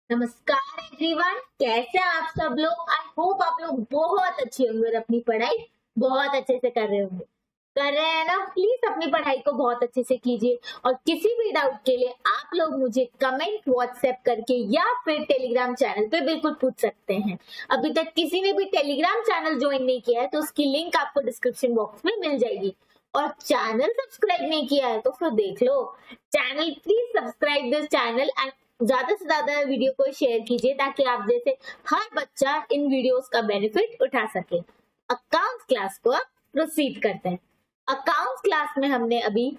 नमस्कार एवरीवन, कैसे हैं आप सब लोग। आई होप आप लोग बहुत अच्छे होंगे और अपनी पढ़ाई बहुत अच्छे से कर रहे होंगे। कर रहे हैं ना? प्लीज अपनी पढ़ाई को बहुत अच्छे से कीजिए और किसी भी डाउट के लिए आप लोग मुझे कमेंट व्हाट्सएप करके या फिर टेलीग्राम चैनल पे बिल्कुल पूछ सकते हैं। अभी तक किसी ने भी टेलीग्राम चैनल ज्वाइन नहीं किया है तो उसकी लिंक आपको डिस्क्रिप्शन बॉक्स में मिल जाएगी। और चैनल सब्सक्राइब नहीं किया है तो फिर देख लो channel. Please subscribe this channel and ज्यादा से ज्यादा वीडियो को शेयर कीजिए ताकि आप जैसे हर बच्चा इन वीडियोस का बेनिफिट उठा सके। अकाउंट्स क्लास को आप प्रोसीड करते हैं। अकाउंट्स क्लास में हमने अभी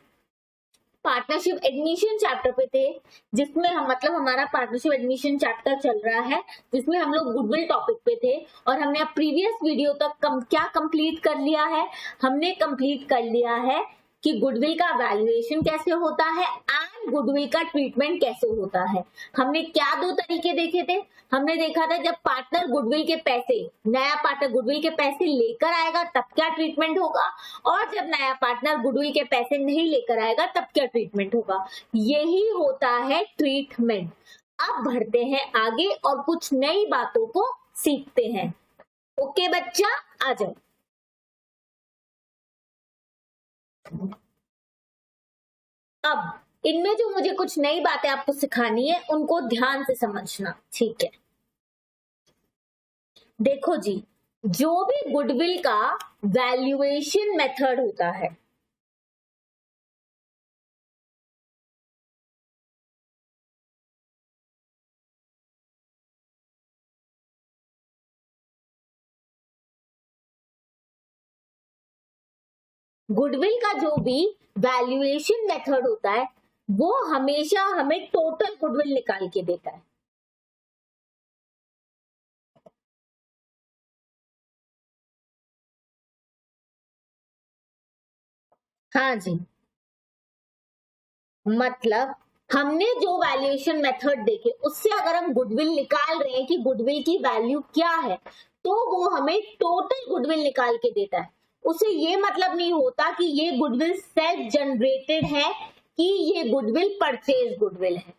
पार्टनरशिप एडमिशन चैप्टर पे थे, जिसमें हम हमारा पार्टनरशिप एडमिशन चैप्टर चल रहा है, जिसमें हम लोग गुडविल टॉपिक पे थे। और हमने अब प्रीवियस वीडियो तक क्या कंप्लीट कर लिया है? हमने कंप्लीट कर लिया है कि गुडविल का वैल्यूएशन कैसे होता है एंड गुडविल का ट्रीटमेंट कैसे होता है। हमने क्या दो तरीके देखे थे? हमने देखा था जब पार्टनर गुडविल के पैसे, नया पार्टनर गुडविल के पैसे लेकर आएगा तब क्या ट्रीटमेंट होगा, और जब नया पार्टनर गुडविल के पैसे नहीं लेकर आएगा तब क्या ट्रीटमेंट होगा। यही होता है ट्रीटमेंट। अब बढ़ते हैं आगे और कुछ नई बातों को सीखते हैं। ओके बच्चा, आ जाओ। अब इनमें जो मुझे कुछ नई बातें आपको सिखानी है उनको ध्यान से समझना, ठीक है? देखो जी, जो भी गुडविल का वैल्यूएशन मेथड होता है, गुडविल का जो भी वैल्यूएशन मेथड होता है वो हमेशा हमें टोटल गुडविल निकाल के देता है। हाँ जी, मतलब हमने जो वैल्यूएशन मेथड देखे उससे अगर हम गुडविल निकाल रहे हैं कि गुडविल की वैल्यू क्या है, तो वो हमें टोटल गुडविल निकाल के देता है। उसे ये मतलब नहीं होता कि ये गुडविल सेल्फ जनरेटेड है कि ये गुडविल परचेज गुडविल है।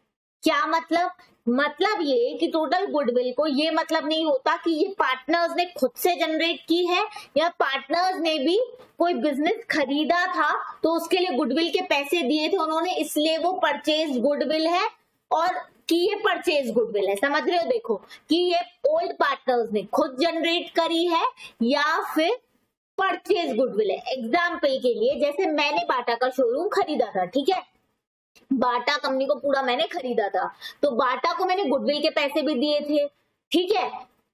क्या मतलब ये कि टोटल गुडविल को ये मतलब नहीं होता कि ये पार्टनर्स ने खुद से जनरेट की है या पार्टनर्स ने भी कोई बिजनेस खरीदा था तो उसके लिए गुडविल के पैसे दिए थे उन्होंने, इसलिए वो परचेज गुडविल है। और कि ये परचेज गुडविल है, समझ रहे हो? देखो कि ये ओल्ड पार्टनर्स ने खुद जनरेट करी है या फिर परचेज गुडविल है। एग्जाम्पल के लिए जैसे मैंने बाटा का शोरूम खरीदा था, ठीक है? बाटा कंपनी को पूरा मैंने खरीदा था तो बाटा को मैंने गुडविल के पैसे भी दिए थे, ठीक है?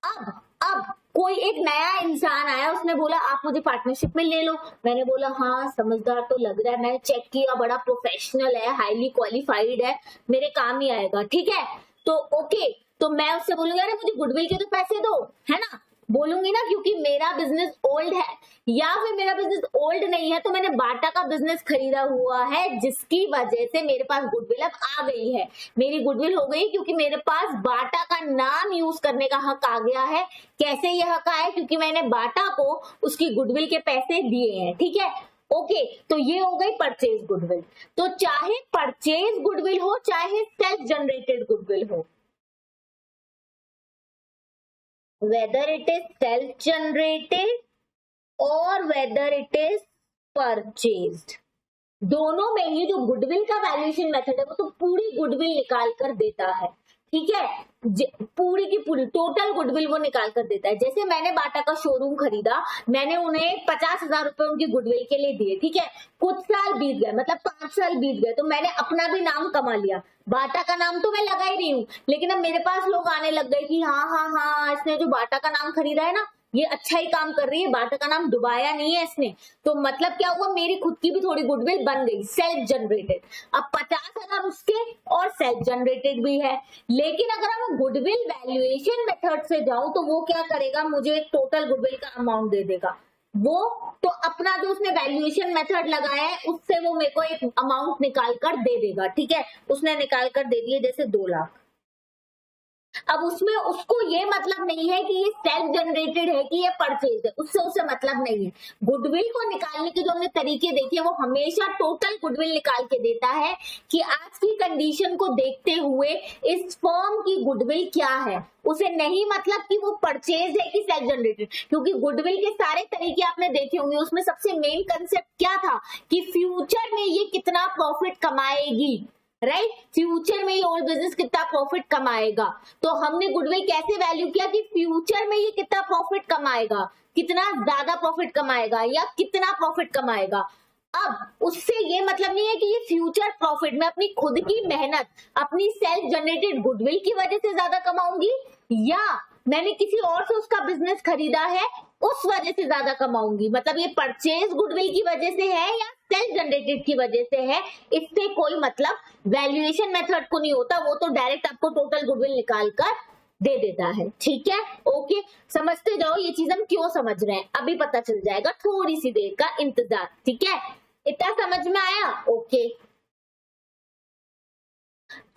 अब कोई एक नया इंसान आया, उसने बोला आप मुझे पार्टनरशिप में ले लो। मैंने बोला हाँ समझदार तो लग रहा है, मैंने चेक किया बड़ा प्रोफेशनल है, हाईली क्वालिफाइड है, मेरे काम ही आएगा, ठीक है? तो ओके, तो मैं उससे बोलूंगी अरे मुझे गुडविल के तो पैसे दो, है ना? बोलूंगी ना, क्योंकि मेरा बिजनेस ओल्ड है। या फिर मेरा बिजनेस ओल्ड नहीं है तो मैंने बाटा का बिजनेस खरीदा हुआ है जिसकी वजह से मेरे पास गुडविल अब आ गई है। मेरी गुडविल हो गई क्योंकि मेरे पास बाटा का नाम यूज करने का हक आ गया है। कैसे यह हक आया? क्योंकि मैंने बाटा को उसकी गुडविल के पैसे दिए हैं, ठीक है? ओके, तो ये हो गई परचेज गुडविल। तो चाहे परचेज गुडविल हो चाहे सेल्फ जनरेटेड गुडविल हो, whether it is self generated or whether it is purchased, दोनों में ही जो गुडविल का वैल्यूएशन मेथड है वो तो पूरी गुडविल निकाल कर देता है, ठीक है? पूरी की पूरी टोटल गुडविल वो निकाल कर देता है। जैसे मैंने बाटा का शोरूम खरीदा, मैंने उन्हें 50,000 रुपए उनकी गुडविल के लिए दिए, ठीक है? कुछ साल बीत गए, मतलब 5 साल बीत गए, तो मैंने अपना भी नाम कमा लिया। बाटा का नाम तो मैं लगा ही रही हूँ, लेकिन अब मेरे पास लोग आने लग गए कि हाँ हाँ हाँ इसने जो बाटा का नाम खरीदा है ना ये अच्छा ही काम कर रही है, बाटा का नाम डुबाया नहीं है इसने। तो मतलब क्या हुआ, मेरी खुद की भी थोड़ी गुडविल बन गई, सेल्फ जनरेटेड। अब 50,000 उसके और सेल्फ जनरेटेड भी है। लेकिन अगर मैं गुडविल वैल्यूएशन मेथड से जाऊं तो वो क्या करेगा, मुझे एक टोटल गुडविल का अमाउंट दे देगा। वो तो अपना जो उसने वैल्यूएशन मेथड लगाया है उससे वो मेरे को एक अमाउंट निकाल कर दे देगा, ठीक है? उसने निकाल कर दे दिए जैसे 2 लाख। अब उसमें उसको ये मतलब नहीं है कि ये सेल्फ जनरेटेड है कि ये परचेज है, उससे उसे मतलब नहीं है। गुडविल को निकालने के जो हमने तरीके देखे वो हमेशा टोटल गुडविल निकाल के देता है कि आज की कंडीशन को देखते हुए इस फर्म की गुडविल क्या है, उसे नहीं मतलब कि वो परचेज है कि सेल्फ जनरेटेड। क्योंकि गुडविल के सारे तरीके आपने देखे होंगे, उसमें सबसे मेन कंसेप्ट क्या था कि फ्यूचर में ये कितना प्रॉफिट कमाएगी, राइट, फ्यूचर में ये ओल्ड बिजनेस कितना प्रॉफिट कमाएगा। तो हमने गुडविल कैसे वैल्यू किया कि फ्यूचर में ये कितना प्रॉफिट कमाएगा, कितना ज्यादा प्रॉफिट कमाएगा या कितना प्रॉफिट कमाएगा। अब उससे ये मतलब नहीं है कि ये फ्यूचर प्रॉफिट मैं अपनी खुद की मेहनत, अपनी सेल्फ जनरेटेड गुडविल की वजह से ज्यादा कमाऊंगी या मैंने किसी और से उसका बिजनेस खरीदा है उस वजह से ज्यादा कमाऊंगी। मतलब ये परचेज गुडविल की वजह से है या सेल्फ जनरेटेड की वजह से है, इससे कोई मतलब वैल्यूएशन मेथड को नहीं होता, वो तो डायरेक्ट आपको टोटल गुडविल निकाल कर दे देता है। ठीक है, ओके, समझते जाओ ये चीज हम क्यों समझ रहे हैं, अभी पता चल जाएगा, थोड़ी सी देर का इंतजार। ठीक है, इतना समझ में आया? ओके,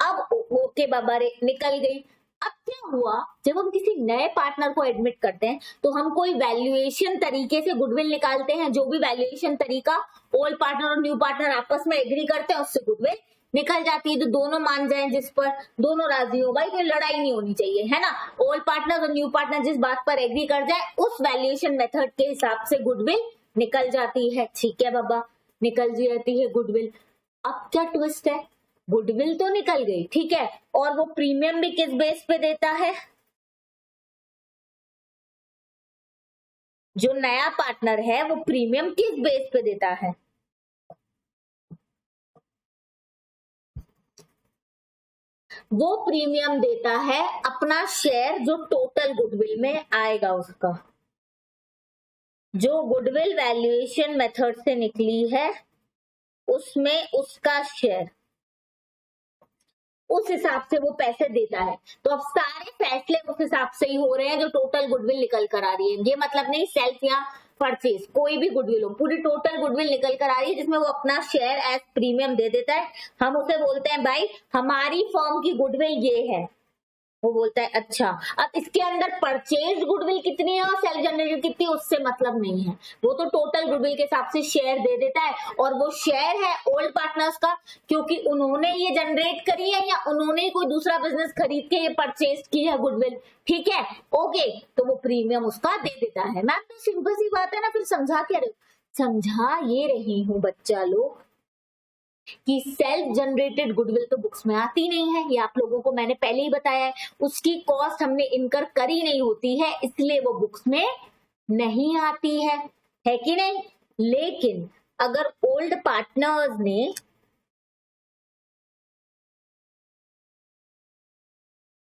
अब ओके बाबा रे निकल गई। अब क्या हुआ, जब हम किसी नए पार्टनर को एडमिट करते हैं तो हम कोई वैल्यूएशन तरीके से गुडविल निकालते हैं, जो भी वैल्यूएशन तरीका ओल्ड पार्टनर और न्यू पार्टनर आपस में एग्री करते हैं उससे गुडविल निकल जाती है। तो दोनों मान जाएं, जिस पर दोनों राजी हो, भाई कोई लड़ाई नहीं होनी चाहिए, है ना। ओल्ड पार्टनर और न्यू पार्टनर जिस बात पर एग्री कर जाए उस वैल्यूएशन मेथड के हिसाब से गुडविल निकल जाती है। ठीक है बाबा, निकल जाती है गुडविल। अब क्या ट्विस्ट है, गुडविल तो निकल गई, ठीक है, और वो प्रीमियम भी किस बेस पे देता है, जो नया पार्टनर है वो प्रीमियम किस बेस पे देता है, वो प्रीमियम देता है अपना शेयर जो टोटल गुडविल में आएगा उसका, जो गुडविल वैल्यूएशन मेथड से निकली है उसमें उसका शेयर, उस हिसाब से वो पैसे देता है। तो अब सारे फैसले उस हिसाब से ही हो रहे हैं जो टोटल गुडविल निकल कर आ रही है। ये मतलब नहीं सेल्फ या परचेज, कोई भी गुडविल हो, पूरी टोटल गुडविल निकल कर आ रही है जिसमें वो अपना शेयर एज प्रीमियम दे देता है। हम उसे बोलते हैं भाई हमारी फर्म की गुडविल ये है, वो बोलता है अच्छा। अब इसके अंदर परचेज गुडविल कितनी है और सेल्फ जनरेटेड कितनी है उससे मतलब नहीं है, वो तो टोटल गुडविल के हिसाब से शेयर दे देता है। और वो शेयर है ओल्ड पार्टनर्स का, क्योंकि उन्होंने ये जनरेट करी है या उन्होंने कोई दूसरा बिजनेस खरीद के ये परचेज की है गुडविल। ठीक है, ओके, तो वो प्रीमियम उसका दे देता है। मैम तो सिंपल सी बात है ना, फिर समझा क्या रहे, समझा ये रही हूँ बच्चा लोग कि सेल्फ जनरेटेड गुडविल तो बुक्स में आती नहीं है, ये आप लोगों को मैंने पहले ही बताया है। उसकी कॉस्ट हमने इनकर करी नहीं होती है, इसलिए वो बुक्स में नहीं आती है कि नहीं। लेकिन अगर ओल्ड पार्टनर्स ने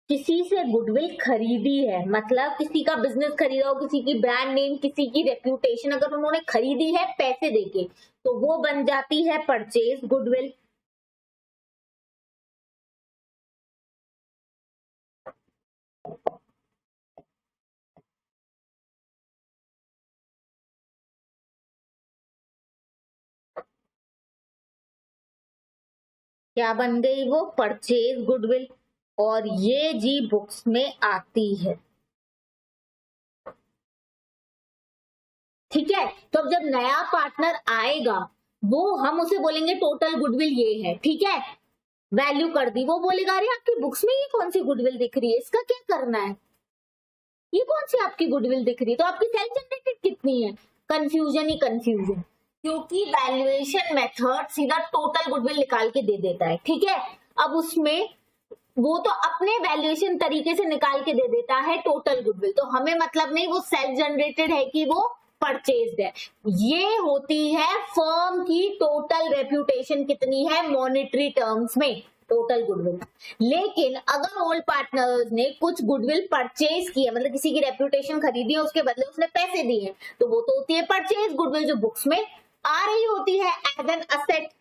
किसी से गुडविल खरीदी है, मतलब किसी का बिजनेस खरीदा हो, किसी की ब्रांड नेम, किसी की रेप्यूटेशन अगर उन्होंने खरीदी है पैसे देके, तो वो बन जाती है परचेज गुडविल। क्या बन गई वो, परचेज गुडविल। और ये जी बुक्स में आती है। ठीक है, तो अब जब नया पार्टनर आएगा वो हम उसे बोलेंगे टोटल गुडविल ये है, ठीक है, वैल्यू कर दी, वो बोलेगा अरे आपकी बुक्स में ये कौन सी गुडविल दिख रही है, इसका क्या करना है, ये कौन सी आपकी गुडविल दिख रही है, तो आपकी सेल्फ जनरेटेड कितनी है। कंफ्यूजन ही कंफ्यूजन, क्योंकि वैल्यूएशन मेथड सीधा टोटल गुडविल निकाल के दे देता है। ठीक है, अब उसमें वो तो अपने वैल्यूएशन तरीके से निकाल के दे देता है टोटल गुडविल, तो हमें मतलब नहीं वो सेल्फ जनरेटेड है कि वो परचेज्ड है। ये होती है फर्म की टोटल रेप्यूटेशन कितनी है मॉनेटरी टर्म्स में, टोटल गुडविल। लेकिन अगर ओल्ड पार्टनर्स ने कुछ गुडविल परचेज की है, मतलब किसी की रेप्यूटेशन खरीदी है उसके बदले उसने पैसे दिए हैं, तो वो तो होती है परचेज गुडविल जो बुक्स में आ रही होती है as an asset.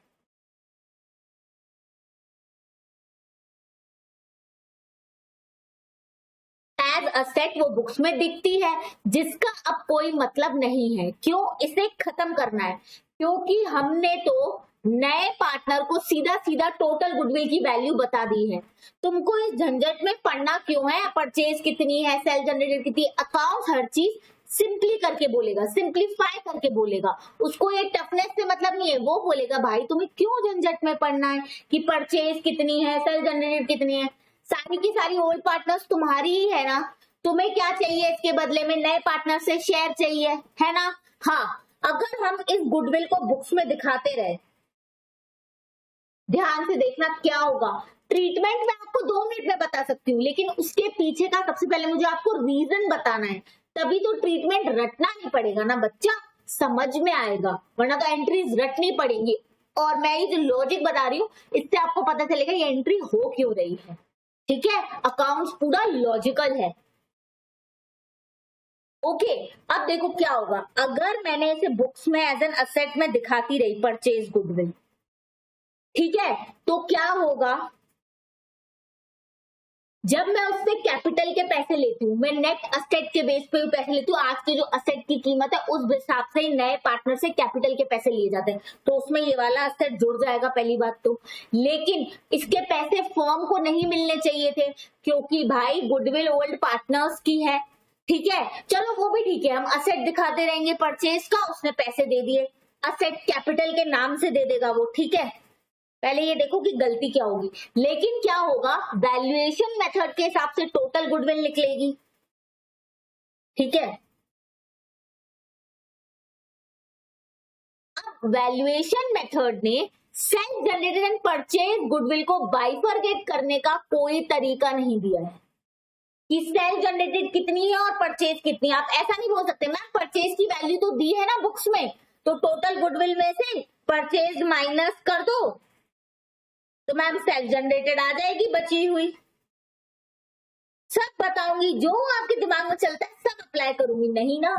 As asset वो बुक्स में दिखती है, जिसका अब कोई मतलब नहीं है। क्यों, इसे खत्म करना है, क्योंकि हमने तो नए पार्टनर को सीधा सीधा टोटल गुडविल की वैल्यू बता दी है। तुमको इस झंझट में पढ़ना क्यों है? परचेज कितनी है, सेल जनरेटेड कितनी, अकाउंट्स हर चीज सिंपली करके बोलेगा, सिंपलीफाई करके बोलेगा। उसको ये टफनेस से मतलब नहीं है, वो बोलेगा भाई तुम्हें क्यों झंझट में पढ़ना है कि परचेज कितनी है, सेल जनरेटेड कितनी है, सारी की सारी ओल्ड पार्टनर्स तुम्हारी ही है ना, तुम्हें क्या चाहिए इसके बदले में? नए पार्टनर से शेयर चाहिए, है ना? हाँ, अगर हम इस गुडविल को बुक्स में दिखाते रहे, ध्यान से देखना क्या होगा। ट्रीटमेंट मैं आपको 2 मिनट में बता सकती हूँ, लेकिन उसके पीछे का सबसे पहले मुझे आपको रीजन बताना है, तभी तो ट्रीटमेंट रटना नहीं पड़ेगा ना बच्चा, समझ में आएगा, वरना तो एंट्रीज रटनी पड़ेंगी। और मैं ये जो लॉजिक बता रही हूँ इससे आपको पता चलेगा ये एंट्री हो क्यों रही है। ठीक है, अकाउंट्स पूरा लॉजिकल है। ओके, अब देखो क्या होगा, अगर मैंने इसे बुक्स में एज एन असेट में दिखाती रही परचेज गुडविल, ठीक है, तो क्या होगा, जब मैं उससे कैपिटल के पैसे लेती हूँ, मैं नेट असेट के बेस पे पैसे लेती हूँ, आज की जो असेट की कीमत है उस हिसाब से ही नए पार्टनर से कैपिटल के पैसे लिए जाते हैं, तो उसमें ये वाला असेट जुड़ जाएगा पहली बात तो। लेकिन इसके पैसे फर्म को नहीं मिलने चाहिए थे, क्योंकि भाई गुडविल ओल्ड पार्टनर्स की है। ठीक है, चलो वो भी ठीक है, हम असेट दिखाते रहेंगे परचेज का, उसने पैसे दे दिए, असेट कैपिटल के नाम से दे देगा वो, ठीक है। पहले ये देखो कि गलती क्या होगी, लेकिन क्या होगा, वैल्यूएशन मेथड के हिसाब से टोटल गुडविल निकलेगी। ठीक है, अब वैल्यूएशन मेथड ने self generated and purchase goodwill को बाइफरकेट करने का कोई तरीका नहीं दिया है कि सेल्फ जनरेटेड कितनी है और परचेज कितनी है। आप ऐसा नहीं बोल सकते मैम परचेज की वैल्यू तो दी है ना बुक्स में, तो टोटल गुडविल में से परचेज माइनस कर दो तो मैम सेल्फ जनरेटेड आ जाएगी बची हुई। सब बताऊंगी, जो आपके दिमाग में चलता है सब अप्लाई करूंगी, नहीं ना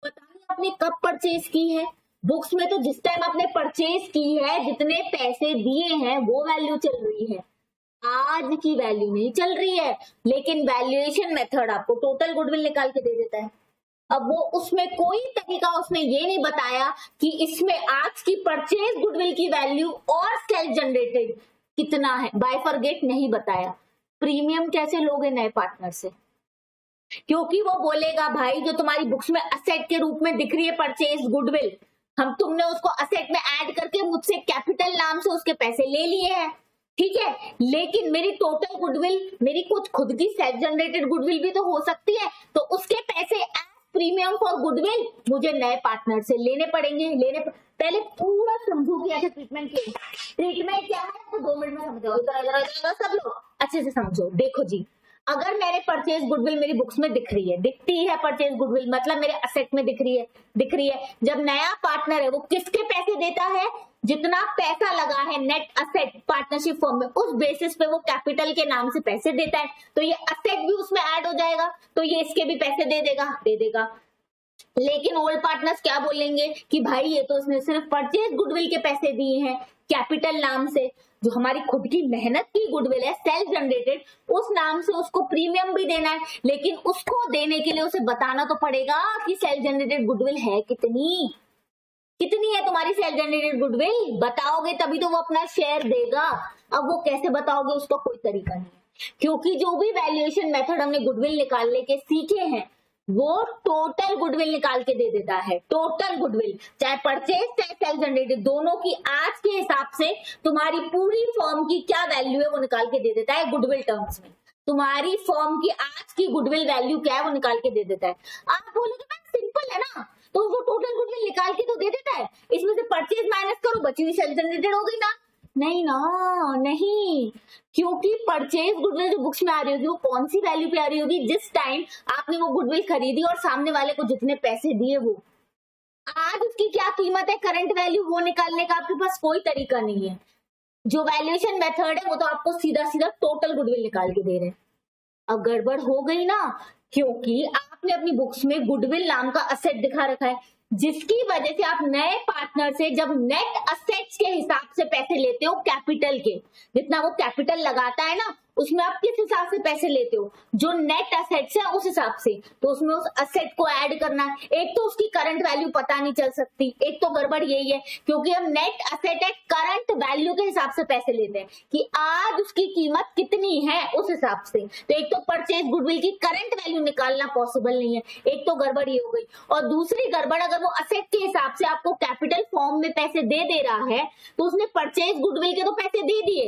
बताइए आपने कब परचेज की है। बुक्स में तो जिस टाइम आपने परचेज की है, जितने पैसे दिए हैं वो वैल्यू चल रही है, आज की वैल्यू नहीं चल रही है। लेकिन वैल्यूएशन मेथड आपको टोटल गुडविल निकाल के दे देता है। अब वो उसमें कोई तरीका उसने ये नहीं बताया कि इसमें आज की परचेज गुडविल की वैल्यू और सेल्फ जनरेटेड कितना है, बाइफरगेट नहीं बताया। प्रीमियम कैसे लोगे नए पार्टनर से, क्योंकि वो बोलेगा भाई जो तुम्हारी बुक्स में असेट के रूप में दिख रही है परचेज गुडविल, तुमने उसको असेट में ऐड करके मुझसे कैपिटल नाम से उसके पैसे ले लिए हैं, ठीक है, लेकिन मेरी टोटल गुडविल, मेरी कुछ खुद की सेल्फ जनरेटेड गुडविल भी तो हो सकती है, तो उसके पैसे प्रीमियम फॉर गुडविल मुझे नए पार्टनर से लेने पड़ेंगे। पहले पूरा समझो कि ऐसे ट्रीटमेंट क्या है, तो 2 मिनट में समझो, इधर सब लोग अच्छे से समझो। देखो जी, अगर मेरे परचेज गुडविल मेरी बुक्स में दिखती है परचेज गुडविल, मतलब मेरे असेट में दिख रही है। जब नया पार्टनर है वो किसके पैसे देता है, जितना पैसा लगा है नेट असेट पार्टनरशिप फॉर्म में, उस बेसिस पे वो कैपिटल के नाम से पैसे देता है, तो ये असेट भी उसमें ऐड हो जाएगा, तो ये इसके भी पैसे दे देगा। लेकिन ओल्ड पार्टनर्स क्या बोलेंगे कि भाई ये तो उसने सिर्फ परचेज गुडविल के पैसे दिए हैं कैपिटल नाम से, जो हमारी खुद की मेहनत की गुडविल है सेल्फ जनरेटेड, उस नाम से उसको प्रीमियम भी देना है, लेकिन उसको देने के लिए उसे बताना तो पड़ेगा कि सेल्फ जनरेटेड गुडविल है कितनी है तुम्हारी सेल्फ जनरेटेड गुडविल, बताओगे तभी तो वो अपना शेयर देगा। अब वो कैसे बताओगे, उसका कोई तरीका नहीं है, क्योंकि जो भी वैल्यूएशन मेथड हमने गुडविल निकालने के सीखे हैं वो टोटल गुडविल निकाल के दे देता है। टोटल गुडविल चाहे परचेज चाहे सेल्फ जनरेटेड, दोनों की आज के हिसाब से तुम्हारी पूरी फर्म की क्या वैल्यू है वो निकाल के दे देता है गुडविल टर्म्स में। तुम्हारी फर्म की आज की गुडविल वैल्यू क्या है वो निकाल के दे देता है। आप बोलोगे मैम सिंपल है ना, तो वो टोटल गुडविल निकाल के तो दे देता है, इसमें से परचेज माइनस करो बची हुई सेल्फ जनरेटेड हो गई ना। नहीं, क्योंकि परचेज गुडविल जो बुक्स में आ रही होगी वो कौन सी वैल्यू पे आ रही होगी, जिस टाइम आपने वो गुडविल खरीदी और सामने वाले को जितने पैसे दिए वो आज उसकी क्या कीमत है, करंट वैल्यू, वो निकालने का आपके पास कोई तरीका नहीं है। जो वैल्यूएशन मेथड है वो तो आपको सीधा टोटल गुडविल निकाल के दे रहे हैं। अब गड़बड़ हो गई ना, क्योंकि आपने अपनी बुक्स में गुडविल नाम का असेट दिखा रखा है, जिसकी वजह से आप नए पार्टनर से जब नेट असेट्स के हिसाब से पैसे लेते हो कैपिटल के, जितना वो कैपिटल लगाता है ना उसमें आप किस हिसाब से पैसे लेते हो, जो नेट असेट्स है उस हिसाब से, तो उसमें उस असेट को ऐड करना है। एक तो उसकी करंट वैल्यू पता नहीं चल सकती, एक तो गड़बड़ यही है क्योंकि हम net asset at current value के हिसाब से पैसे लेते हैं कि आज उसकी कीमत कितनी है उस हिसाब से। तो एक तो परचेज गुडविल की करंट वैल्यू निकालना पॉसिबल नहीं है, एक तो गड़बड़ ये हो गई। और दूसरी गड़बड़, अगर वो असेट के हिसाब से आपको कैपिटल फॉर्म में पैसे दे रहा है तो उसने परचेज गुडविल के तो पैसे दे दिए,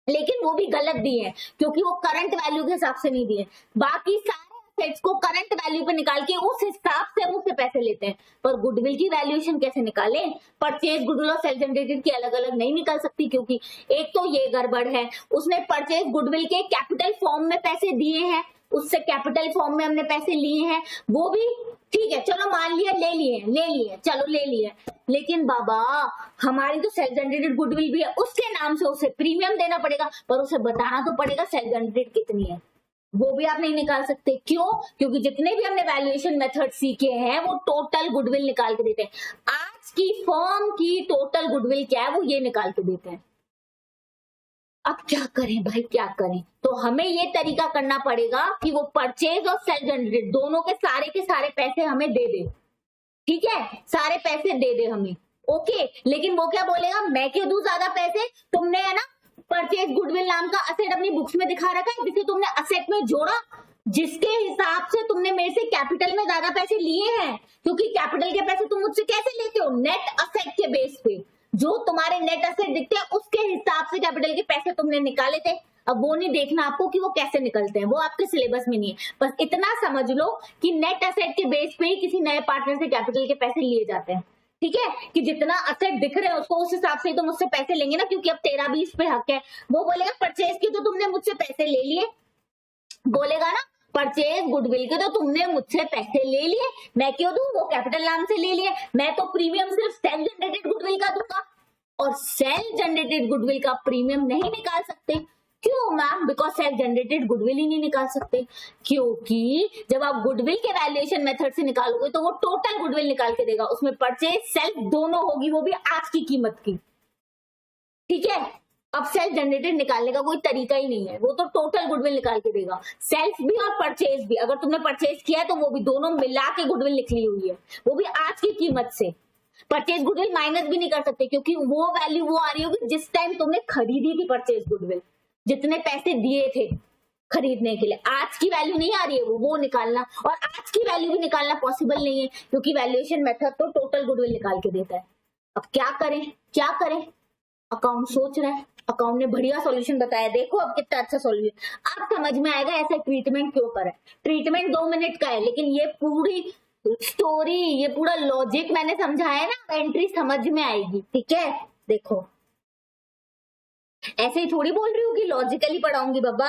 लेकिन वो भी गलत दिए हैं क्योंकि वो करंट वैल्यू के हिसाब से नहीं दिए। बाकी सारे असेट्स को करंट वैल्यू पे निकाल के उस हिसाब से हम उससे पैसे लेते हैं, पर गुडविल की वैल्यूएशन कैसे निकाले? परचेज गुडविल और सेल्फ जनरेटेड की अलग अलग नहीं निकाल सकती क्योंकि एक तो ये गड़बड़ है, उसने परचेज गुडविल के कैपिटल फॉर्म में पैसे दिए हैं, उससे कैपिटल फॉर्म में हमने पैसे लिए हैं, वो भी ठीक है, चलो मान लिया ले लिए, चलो ले लिए, लेकिन बाबा हमारी तो सेल्फ जनरेटेड गुडविल भी है, उसके नाम से उसे प्रीमियम देना पड़ेगा, पर उसे बताना तो पड़ेगा सेल्फ जनरेटेड कितनी है, वो भी आप नहीं निकाल सकते। क्यों? क्योंकि जितने भी हमने वैल्यूएशन मेथड सीखे हैं वो टोटल गुडविल निकाल के देते हैं। आज की फर्म की टोटल गुडविल क्या है वो ये निकाल के देते हैं। अब क्या करें भाई, क्या करें? तो हमें ये तरीका करना पड़ेगा कि वो परचेज और सेल्फ जनरेटेड दोनों के सारे पैसे हमें दे दे, ठीक है, सारे पैसे दे दे हमें, ओके। लेकिन वो क्या बोलेगा, मैं क्यों दूं ज्यादा पैसे, तुमने है ना परचेज गुडविल नाम का असेट अपनी बुक्स में दिखा रखा है, जिसे तुमने असेट में जोड़ा, जिसके हिसाब से तुमने मेरे से कैपिटल में ज्यादा पैसे लिए हैं, क्योंकि कैपिटल के पैसे तुम मुझसे कैसे लेते हो, नेट असेट के बेस पे, जो तुम्हारे नेट असेट दिखते हैं उसके हिसाब से कैपिटल के पैसे तुमने निकाले थे। अब वो नहीं देखना आपको कि वो कैसे निकलते हैं, वो आपके सिलेबस में नहीं है, बस इतना समझ लो कि नेट असेट के बेस पे ही किसी नए पार्टनर से कैपिटल के पैसे लिए जाते हैं, ठीक है, कि जितना असेट दिख रहे हैं उसको उस हिसाब से तो मुझसे पैसे लेंगे ना, क्योंकि अब तेरा भी इस पे हक है। वो बोलेगा परचेज की तो तुमने मुझसे पैसे ले लिए, बोलेगा ना परचेज गुडविल के तो तुमने मुझसे पैसे ले लिए, मैं क्यों दूं, वो कैपिटल नाम से ले लिए, मैं तो प्रीमियम सिर्फ सेल्फ जनरेटेड गुडविल का दूंगा, और सेल्फ जनरेटेड गुडविल का प्रीमियम नहीं निकाल सकते। क्यों ma'am? Because self generated goodwill ही नहीं निकाल सकते, क्योंकि जब आप गुडविल के वैल्यूएशन मेथड से निकालोगे तो वो टोटल गुडविल निकाल के देगा, उसमें परचेज सेल्फ दोनों होगी, वो भी आज की कीमत की, ठीक है। अब सेल्फ जनरेटेड निकालने का कोई तरीका ही नहीं है, वो तो टोटल गुडविल निकाल के देगा, सेल्फ भी और परचेज भी। अगर तुमने परचेज किया है तो वो भी दोनों मिला के गुडविल निकली हुई है, वो भी आज की कीमत से। परचेज गुडविल माइनस भी नहीं कर सकते क्योंकि वो वैल्यू वो आ रही होगी जिस टाइम तुमने खरीदी थी परचेज गुडविल, जितने पैसे दिए थे खरीदने के लिए, आज की वैल्यू नहीं आ रही है, वो निकालना, और आज की वैल्यू भी निकालना पॉसिबल नहीं है क्योंकि वैल्यूएशन मेथड तो टोटल गुडविल निकाल के देता है। अब क्या करें, क्या करें? अकाउंट सोच रहा है, अकाउंट ने बढ़िया सॉल्यूशन बताया, देखो अब कितना अच्छा सॉल्यूशन, अब समझ में आएगा ऐसा ट्रीटमेंट क्यों करें। ट्रीटमेंट 2 मिनट का है, लेकिन ये पूरी स्टोरी, ये पूरा लॉजिक मैंने समझाया ना, एंट्री समझ में आएगी, ठीक है। देखो ऐसे ही थोड़ी बोल रही हूँ कि लॉजिकली पढ़ाऊंगी बाबा,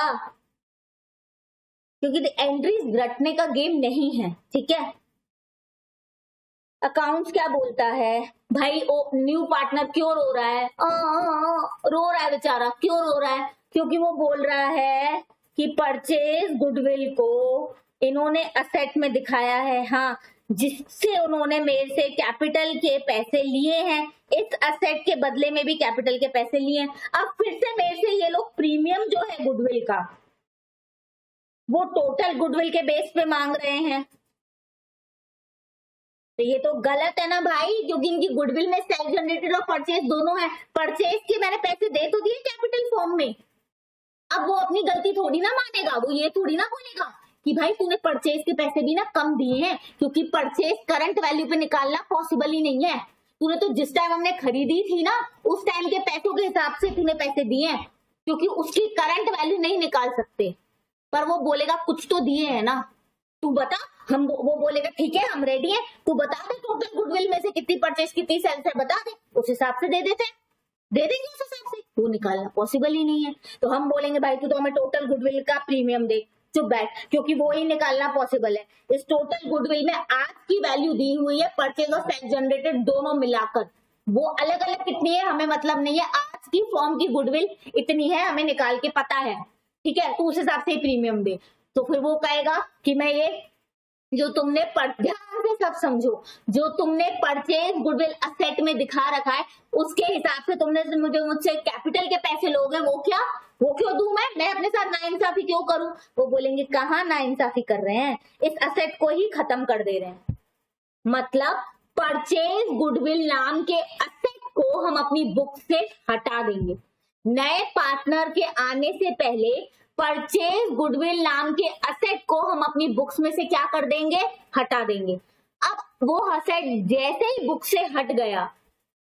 क्योंकि एंट्रीज रटने का गेम नहीं है, ठीक है। अकाउंट्स क्या बोलता है भाई, ओ न्यू पार्टनर क्यों रो रहा है, रो रहा है बेचारा, क्यों रो रहा है? क्योंकि वो बोल रहा है कि परचेज गुडविल को इन्होंने असेट में दिखाया है, हाँ, जिससे उन्होंने मेरे से कैपिटल के पैसे लिए हैं, इस असेट के बदले में भी कैपिटल के पैसे लिए हैं। अब फिर से मेरे से ये लोग प्रीमियम जो है गुडविल का वो टोटल गुडविल के बेस पे मांग रहे हैं, तो ये तो गलत है ना भाई, क्योंकि इनकी गुडविल में सेल्फ जनरेटेड और परचेज दोनों है। परचेज के मैंने पैसे दे तो दिए कैपिटल फॉर्म में, अब वो अपनी गलती थोड़ी ना मानेगा, वो ये थोड़ी ना बोलेगा कि भाई तूने परचेज के पैसे भी ना कम दिए हैं, क्योंकि परचेज करंट वैल्यू पे निकालना पॉसिबल ही नहीं है। तूने तो जिस टाइम हमने खरीदी थी ना उस टाइम के पैसों के हिसाब से तूने पैसे दिए हैं, क्योंकि उसकी करंट वैल्यू नहीं निकाल सकते। पर वो बोलेगा कुछ तो दिए हैं ना, तू बता, हम वो बोलेगा ठीक है हम रेडी है, तू बता दे टोटल गुडविल में से कितनी परचेज कितनी सेल्स है, बता दे, उस हिसाब से दे देते, दे देंगे उस हिसाब से, वो निकालना पॉसिबल ही नहीं है। तो हम बोलेंगे भाई तू तो हमें टोटल गुडविल का प्रीमियम दे, चुप बैठ, क्योंकि वो ही निकालना पॉसिबल है। इस टोटल गुडविल में आज की वैल्यू दी हुई है, परचेज और सेल्फ जनरेटेड दोनों मिलाकर, वो अलग अलग कितनी है हमें मतलब नहीं है, आज की फॉर्म की गुडविल इतनी है हमें निकाल के पता है, ठीक है, तो उस हिसाब से प्रीमियम दे। तो फिर वो कहेगा कि मैं ये जो तुमने ध्यान से सब समझो। जो तुमने परचेज गुडविल असेट में दिखा रखा है उसके हिसाब से तुमने मुझसे कैपिटल के पैसे लोगे, वो क्यों दूं मैं अपने साथ नाइंसाफी क्यों करूं? वो बोलेंगे कहाँ नाइंसाफी कर रहे हैं, इस असेट को ही खत्म कर दे रहे हैं। मतलब परचेज गुडविल नाम के असेट को हम अपनी बुक से हटा देंगे। नए पार्टनर के आने से पहले परचेज गुडविल नाम के असेट को हम अपनी बुक्स में से क्या कर देंगे, हटा देंगे। अब वो असेट जैसे ही बुक से हट गया,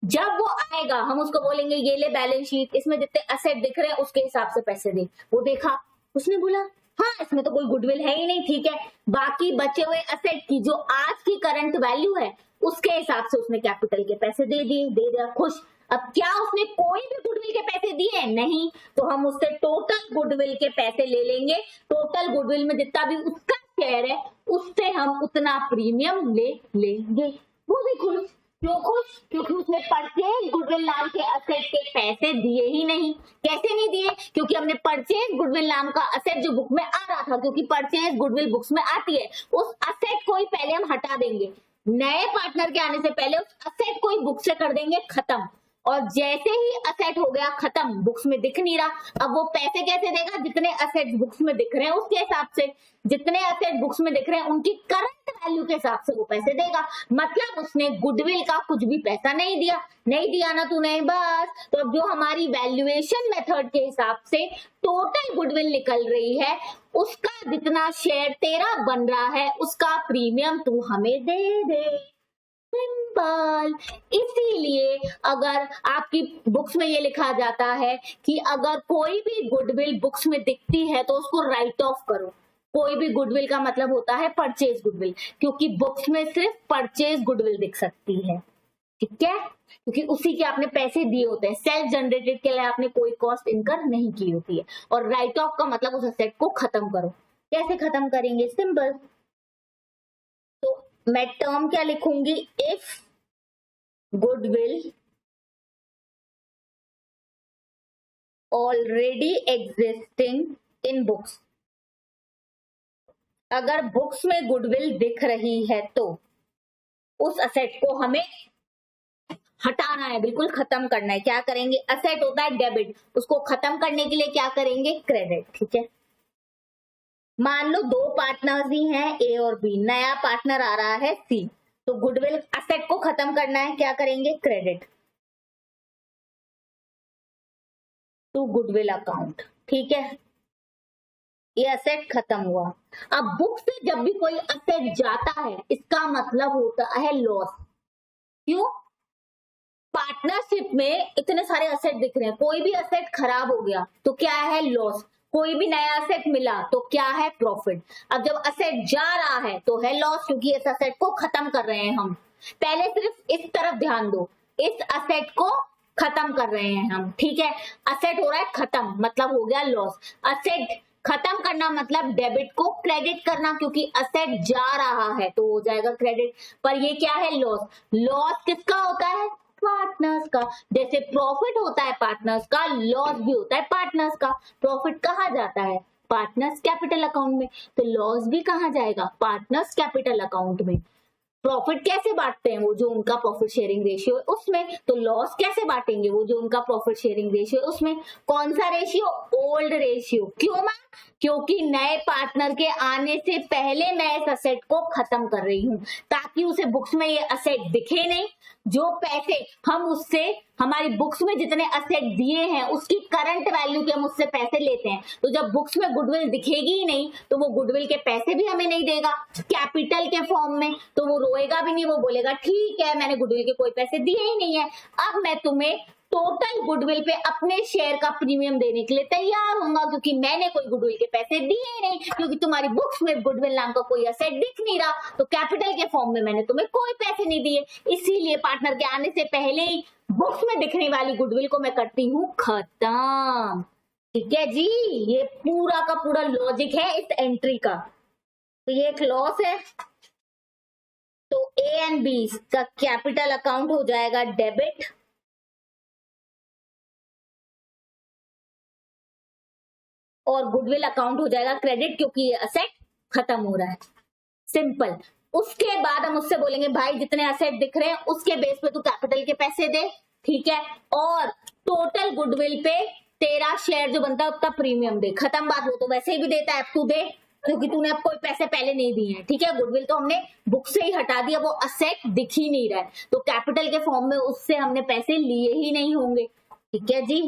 जब वो आएगा हम उसको बोलेंगे ये ले बैलेंस शीट, इसमें जितने असेट दिख रहे हैं उसके हिसाब से पैसे दे। वो देखा, उसने बोला हाँ इसमें तो कोई गुडविल है ही नहीं, ठीक है, बाकी बचे हुए असेट की जो आज की करंट वैल्यू है उसके हिसाब से उसने कैपिटल के पैसे दे दिया, खुश। अब क्या उसने कोई भी गुडविल के पैसे दिए? नहीं। तो हम उससे टोटल गुडविल के पैसे ले लेंगे, टोटल गुडविल में जितना भी उसका शेयर है उससे हम उतना प्रीमियम ले लेंगे। वो भी खुश। क्यों खुश? क्योंकि उसने परचेज गुडविल नाम के असेट के पैसे दिए ही नहीं। कैसे नहीं दिए? क्योंकि हमने परचेज गुडविल नाम का असेट जो बुक में आ रहा था, क्योंकि परचेज गुडविल बुक्स में आती है, उस असेट को ही पहले हम हटा देंगे। नए पार्टनर के आने से पहले उस असेट को ही बुक से कर देंगे खत्म। और जैसे ही असेट हो गया खत्म, बुक्स में दिख नहीं रहा, अब वो पैसे कैसे देगा? जितने असेट बुक्स में दिख रहे हैं उसके हिसाब से, जितने असेट बुक्स में दिख रहे हैं उनकी करंट वैल्यू के हिसाब से वो पैसे देगा। मतलब उसने गुडविल का कुछ भी पैसा नहीं दिया ना तूने, बस। तो अब जो हमारी वैल्यूएशन मेथड के हिसाब से टोटल गुडविल निकल रही है, उसका जितना शेयर तेरा बन रहा है उसका प्रीमियम तू हमें दे दे। सिंपल। इसीलिए अगर आपकी बुक्स में ये लिखा जाता है कि अगर कोई भी गुडविल बुक्स में दिखती है तो उसको राइट ऑफ करो। कोई भी गुडविल का मतलब होता है परचेज गुडविल, क्योंकि बुक्स में सिर्फ परचेज गुडविल दिख सकती है, ठीक है, क्योंकि उसी के आपने पैसे दिए होते हैं, सेल्फ जनरेटेड के लिए आपने कोई कॉस्ट इनकर नहीं की होती है। और राइट ऑफ का मतलब उस असेट को खत्म करो। कैसे खत्म करेंगे? सिंपल। मैं टर्म क्या लिखूंगी? If goodwill already existing in books. अगर बुक्स में गुडविल दिख रही है तो उस असेट को हमें हटाना है, बिल्कुल खत्म करना है। क्या करेंगे? असेट होता है डेबिट, उसको खत्म करने के लिए क्या करेंगे? क्रेडिट, ठीक है। मान लो दो पार्टनर्स ही हैं, ए और बी, नया पार्टनर आ रहा है सी, तो गुडविल असेट को खत्म करना है, क्या करेंगे? क्रेडिट टू गुडविल अकाउंट, ठीक है। ये असेट खत्म हुआ। अब बुक से जब भी कोई असेट जाता है इसका मतलब होता है लॉस। क्यों? पार्टनरशिप में इतने सारे असेट दिख रहे हैं, कोई भी असेट खराब हो गया तो क्या है? लॉस। कोई भी नया असेट मिला तो क्या है? प्रॉफिट। अब जब असेट जा रहा है तो है लॉस, क्योंकि इस असेट को खत्म कर रहे हैं हम। पहले सिर्फ इस तरफ ध्यान दो, इस असेट को खत्म कर रहे हैं हम, ठीक है। असेट हो रहा है खत्म, मतलब हो गया लॉस। असेट खत्म करना मतलब डेबिट को क्रेडिट करना, क्योंकि असेट जा रहा है तो हो जाएगा क्रेडिट। पर ये क्या है? लॉस। लॉस किसका होता है? पार्टनर्स का। जैसे प्रॉफिट होता है पार्टनर्स का, लॉस भी होता है पार्टनर्स का। प्रॉफिट कहाँ जाता है? पार्टनर्स कैपिटल अकाउंट में। तो लॉस भी कहाँ जाएगा? पार्टनर्स कैपिटल अकाउंट में। प्रॉफिट कैसे बांटते हैं? वो जो उनका प्रॉफिट शेयरिंग रेशियो है उसमें। तो लॉस कैसे बांटेंगे? वो जो उनका प्रॉफिट शेयरिंग रेशियो है उसमें। कौन सा रेशियो? Old ratio. क्यों मैम? क्योंकि नए पार्टनर के आने से पहले मैं इस असेट को खत्म कर रही हूँ, ताकि उसे बुक्स में ये असेट दिखे नहीं। जो पैसे हम उससे, हमारी बुक्स में जितने असेट दिए हैं उसकी करंट वैल्यू के हम उससे पैसे लेते हैं, तो जब बुक्स में गुडविल दिखेगी ही नहीं तो वो गुडविल के पैसे भी हमें नहीं देगा कैपिटल के फॉर्म में, तो वो रोएगा भी नहीं, वो बोलेगा ठीक है मैंने गुडविल के कोई पैसे दिए ही नहीं है, अब मैं तुम्हें टोटल गुडविल पे अपने शेयर का प्रीमियम देने के लिए तैयार होऊंगा, क्योंकि मैंने कोई गुडविल के पैसे दिए ही नहीं, क्योंकि तुम्हारी बुक्स में गुडविल नाम का कोई असेट दिख नहीं रहा, तो कैपिटल के फॉर्म में मैंने तुम्हें कोई पैसे नहीं दिए। इसीलिए पार्टनर के आने से पहले ही बुक्स में दिखने वाली गुडविल को मैं करती हूँ खत्म। ठीक है जी, ये पूरा का पूरा लॉजिक है इस एंट्री का। तो ये एक लॉस है, तो ए एंड बी का कैपिटल अकाउंट हो जाएगा डेबिट, और गुडविल अकाउंट हो जाएगा क्रेडिट, क्योंकि ये असेट खत्म हो रहा है। सिंपल। उसके बाद हम उससे बोलेंगे भाई जितने असेट दिख रहे हैं उसके बेस पे तू कैपिटल के पैसे दे, ठीक है, और टोटल गुडविल पे तेरा शेयर जो बनता है उतना प्रीमियम दे। खत्म बात। वो तो वैसे ही भी देता है, अब तू दे, क्योंकि तूने अब कोई पैसे पहले नहीं दिए हैं, ठीक है। गुडविल तो हमने बुक से ही हटा दिया, वो असेट दिख ही नहीं रहा है, तो कैपिटल के फॉर्म में उससे हमने पैसे लिए ही नहीं होंगे, ठीक है जी।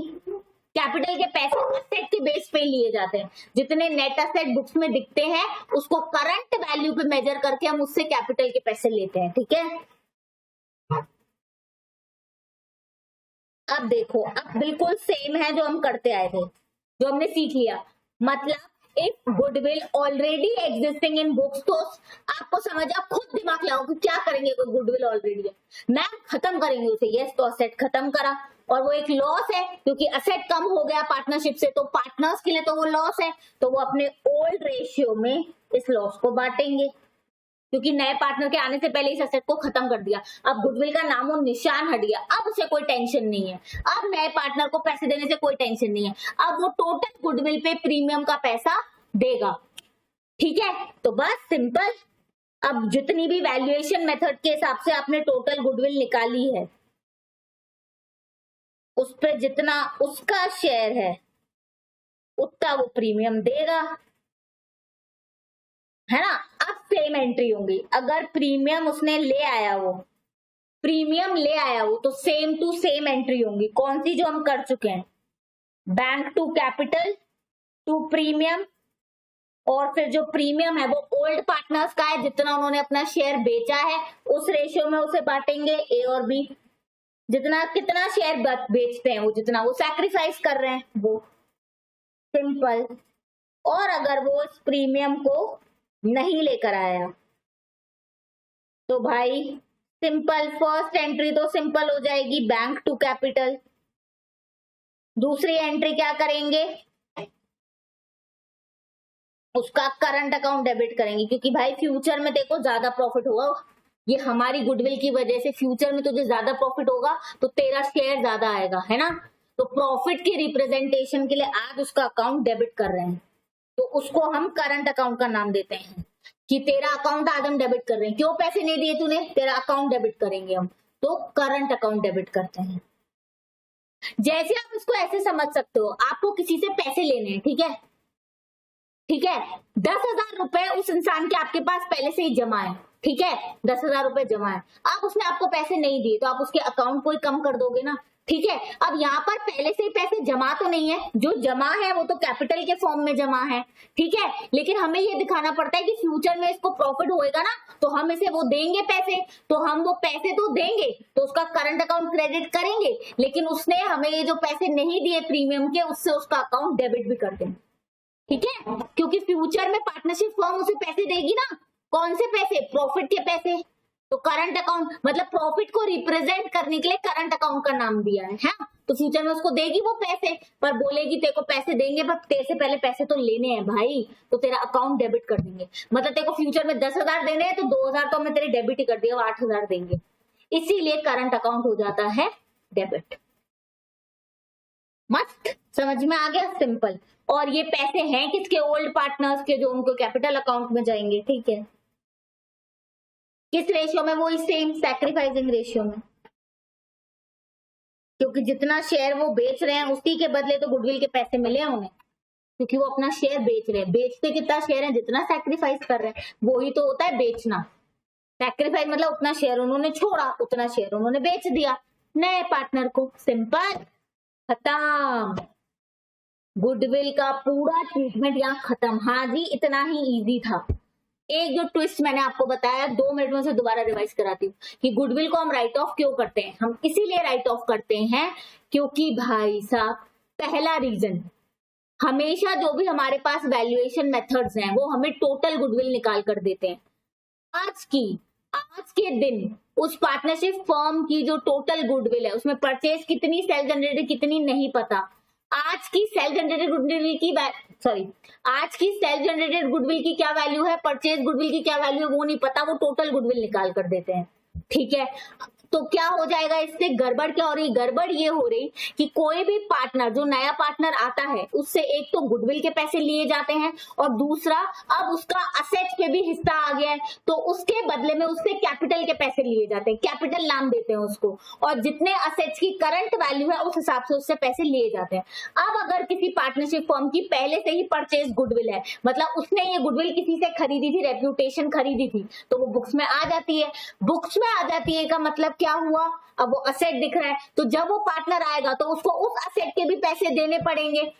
कैपिटल के पैसे असेट के बेस पे लिए जाते हैं, जितने नेट असेट बुक्स में दिखते हैं उसको करंट वैल्यू पे मेजर करके हम उससे कैपिटल के पैसे लेते हैं, ठीक है। अब देखो, अब बिल्कुल सेम है जो हम करते आए थे, जो हमने सीख लिया। मतलब if goodwill already existing in books, तो आपको समझ, आप खुद दिमाग लगाओ कि क्या करेंगे। कोई गुडविल ऑलरेडी है, मैम खत्म करेंगे उसे, यस, तो असेट खत्म करा, और वो एक लॉस है क्योंकि असेट कम हो गया पार्टनरशिप से, तो पार्टनर्स के लिए तो वो लॉस है, तो वो अपने ओल्ड रेशियो में इस लॉस को बांटेंगे, क्योंकि नए पार्टनर के आने से पहले इस असेट को खत्म कर दिया। अब गुडविल का नाम और निशान हट गया, अब उसे कोई टेंशन नहीं है, अब नए पार्टनर को पैसे देने से कोई टेंशन नहीं है, अब वो टोटल गुडविल पे प्रीमियम का पैसा देगा, ठीक है। तो बस सिंपल, अब जितनी भी वैल्यूएशन मेथड के हिसाब से आपने टोटल गुडविल निकाली है, उस पे जितना उसका शेयर है उतना वो प्रीमियम देगा, है ना। अब सेम एंट्री होंगी, अगर प्रीमियम उसने ले आया, वो प्रीमियम ले आया वो, तो सेम टू सेम एंट्री होंगी। कौन सी? जो हम कर चुके हैं, bank to capital to premium, और फिर जो प्रीमियम है वो ओल्ड पार्टनर्स का है, जितना उन्होंने अपना शेयर बेचा है उस रेशियो में उसे बांटेंगे, ए और बी। जितना कितना शेयर बेचते हैं वो, जितना वो सैक्रिफाइस कर रहे हैं वो, सिंपल। और अगर वो इस प्रीमियम को नहीं लेकर आया तो भाई सिंपल, फर्स्ट एंट्री तो सिंपल हो जाएगी, बैंक टू कैपिटल। दूसरी एंट्री क्या करेंगे, उसका करंट अकाउंट डेबिट करेंगे, क्योंकि भाई फ्यूचर में देखो ज्यादा प्रॉफिट होगा, ये हमारी गुडविल की वजह से फ्यूचर में तुझे ज्यादा प्रॉफिट होगा तो तेरा शेयर ज्यादा आएगा, है ना। तो प्रॉफिट के रिप्रेजेंटेशन के लिए आज उसका अकाउंट डेबिट कर रहे हैं, तो उसको हम करंट अकाउंट का नाम देते हैं कि तेरा अकाउंट आज हम डेबिट कर रहे हैं। क्यों? पैसे नहीं दिए तूने, तेरा अकाउंट डेबिट करेंगे हम, तो करंट अकाउंट डेबिट करते हैं। जैसे आप इसको ऐसे समझ सकते हो, आपको किसी से पैसे लेने हैं, ठीक है, ठीक है, 10,000 रुपए उस इंसान के आपके पास पहले से ही जमा है, ठीक है, 10,000 रुपए जमा है, आप उसने आपको पैसे नहीं दिए तो आप उसके अकाउंट को ही कम कर दोगे ना, ठीक है। अब यहाँ पर पहले से ही पैसे जमा तो नहीं है, जो जमा है वो तो कैपिटल के फॉर्म में जमा है, ठीक है, लेकिन हमें ये दिखाना पड़ता है कि फ्यूचर में इसको प्रॉफिट होएगा ना, तो हम इसे वो देंगे पैसे, तो हम वो पैसे तो देंगे, तो उसका करंट अकाउंट क्रेडिट करेंगे, लेकिन उसने हमें ये जो पैसे नहीं दिए प्रीमियम के, उससे उसका अकाउंट डेबिट भी कर देंगे, ठीक है, क्योंकि फ्यूचर में पार्टनरशिप फर्म उसे पैसे देगी ना। कौन से पैसे? प्रॉफिट के पैसे। तो करंट अकाउंट मतलब प्रॉफिट को रिप्रेजेंट करने के लिए करंट अकाउंट का नाम दिया है, तो फ्यूचर में उसको देगी वो पैसे, पर बोलेगी तेरे को पैसे देंगे पर तेरे से पहले पैसे तो लेने हैं भाई, तो तेरा अकाउंट डेबिट कर देंगे। मतलब तेरे को फ्यूचर में 10,000 देने हैं तो 2,000 तो हमने तेरे डेबिट ही कर दिया, 8,000 देंगे, इसीलिए करंट अकाउंट हो जाता है डेबिट। मस्त, समझ में आ गया, सिंपल। और ये पैसे हैं किसके? ओल्ड पार्टनर्स के, जो उनको कैपिटल अकाउंट में जाएंगे, ठीक है। किस रेशियो में? वो सेम सैक्रिफाइसिंग रेशियो में, क्योंकि जितना शेयर वो बेच रहे हैं उसी के बदले तो गुडविल के पैसे मिले हैं उन्हें, क्योंकि वो अपना शेयर बेच रहे हैं। बेचते कितना शेयर है? जितना सैक्रिफाइस कर रहे हैं, वो ही तो होता है बेचना। सैक्रिफाइस मतलब उतना शेयर उन्होंने छोड़ा, उतना शेयर उन्होंने बेच दिया नए पार्टनर को, सिंपल, खत्म। गुडविल का पूरा ट्रीटमेंट यहाँ खत्म। हाँ जी, इतना ही इजी था। एक जो ट्विस्ट मैंने आपको बताया, 2 मिनट में से दोबारा रिवाइज कराती हूँ कि गुडविल को हम राइट ऑफ क्यों करते हैं। हम इसीलिए राइट ऑफ करते हैं क्योंकि भाई साहब, पहला रीजन, हमेशा जो भी हमारे पास वैल्यूएशन मेथड्स हैं वो हमें टोटल गुडविल निकाल कर देते हैं। आज के दिन उस पार्टनरशिप फर्म की जो टोटल गुडविल है उसमें परचेज कितनी, सेल्फ जनरेटेड कितनी, नहीं पता। आज की सेल्फ जनरेटेड गुडविल की आज की सेल्फ जनरेटेड गुडविल की क्या वैल्यू है, परचेज गुडविल की क्या वैल्यू है, वो नहीं पता, वो टोटल गुडविल निकाल कर देते हैं, ठीक है। तो क्या हो जाएगा, इससे गड़बड़ क्या हो रही, गड़बड़ ये हो रही कि कोई भी पार्टनर, जो नया पार्टनर आता है, उससे एक तो गुडविल के पैसे लिए जाते हैं और दूसरा अब उसका असेट्स पे भी हिस्सा आ गया है, तो उसके बदले में उससे कैपिटल के पैसे लिए जाते हैं, कैपिटल नाम देते हैं उसको, और जितने असेट्स की करंट वैल्यू है उस हिसाब से उससे पैसे लिए जाते हैं। अब अगर किसी पार्टनरशिप फर्म की पहले से ही परचेज गुडविल है, मतलब उसने ये गुडविल किसी से खरीदी थी, रेप्यूटेशन खरीदी थी, तो वो बुक्स में आ जाती है। बुक्स में आ जाती है का मतलब क्या हुआ, अब वो असेट दिख रहा है, तो जब वो पार्टनर आएगा तो उसको उस असेट के भी पैसे देने पड़ेंगे,